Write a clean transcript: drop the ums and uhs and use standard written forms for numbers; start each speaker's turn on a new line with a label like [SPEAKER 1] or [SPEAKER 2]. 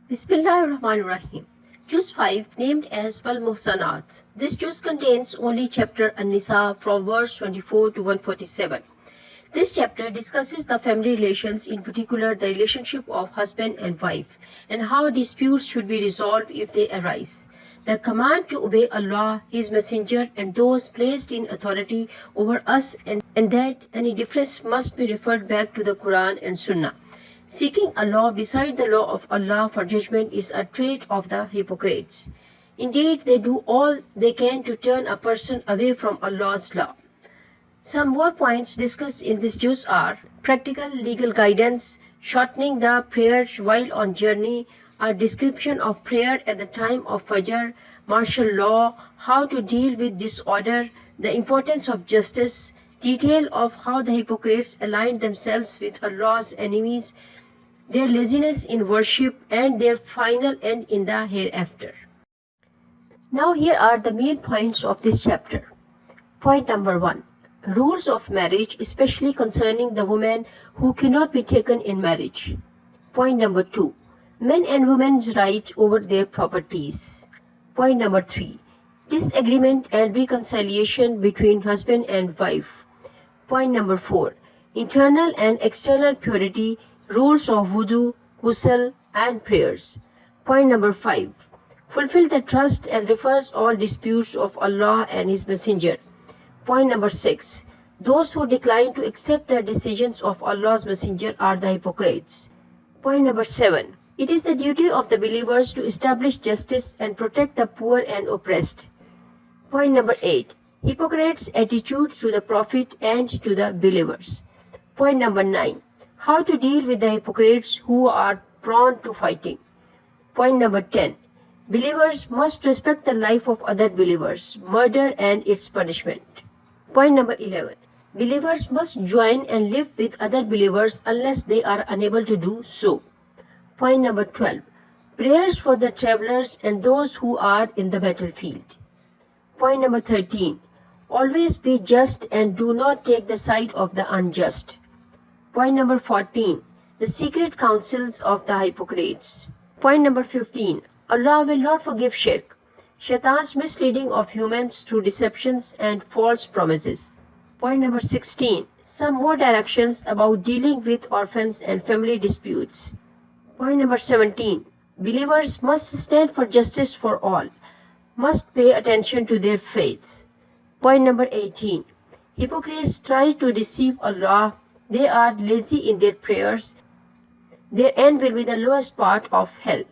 [SPEAKER 1] Bismillahirrahmanirrahim. Juz 5, named as Wal Muhsanat. This juz contains only chapter An-Nisa from verse 24 to 147. This chapter discusses the family relations, in particular the relationship of husband and wife, and how disputes should be resolved if they arise. The command to obey Allah, His Messenger, and those placed in authority over us, and that any difference must be referred back to the Quran and Sunnah. Seeking a law beside the law of Allah for judgment is a trait of the hypocrites. Indeed, they do all they can to turn a person away from Allah's law. Some more points discussed in this juz are practical legal guidance, shortening the prayer while on journey, a description of prayer at the time of Fajr, martial law, how to deal with disorder, the importance of justice, detail of how the hypocrites aligned themselves with Allah's enemies, their laziness in worship, and their final end in the hereafter. Now here are the main points of this chapter. Point number 1. Rules of marriage, especially concerning the women who cannot be taken in marriage. Point number 2. Men and women's rights over their properties. Point number 3. Disagreement and reconciliation between husband and wife. Point number 4. Internal and external purity, rules of wudu, ghusl, and prayers. Point number 5. Fulfill the trust and refers all disputes of Allah and His Messenger. Point number 6. Those who decline to accept the decisions of Allah's Messenger are the hypocrites. Point number 7. It is the duty of the believers to establish justice and protect the poor and oppressed. Point number 8. Hypocrites' attitude to the Prophet and to the believers. Point number 9. How to deal with the hypocrites who are prone to fighting. Point number 10. Believers must respect the life of other believers, murder and its punishment. Point number 11. Believers must join and live with other believers unless they are unable to do so. Point number 12. Prayers for the travelers and those who are in the battlefield. Point number 13. Always be just and do not take the side of the unjust. Point number 14. The secret counsels of the hypocrites. Point number 15. Allah will not forgive shirk, Shaitan's misleading of humans through deceptions and false promises. Point number 16. Some more directions about dealing with orphans and family disputes. Point number 17. Believers must stand for justice for all, must pay attention to their faith. Point number 18. Hypocrites try to deceive Allah. They are lazy in their prayers. Their end will be the lowest part of hell.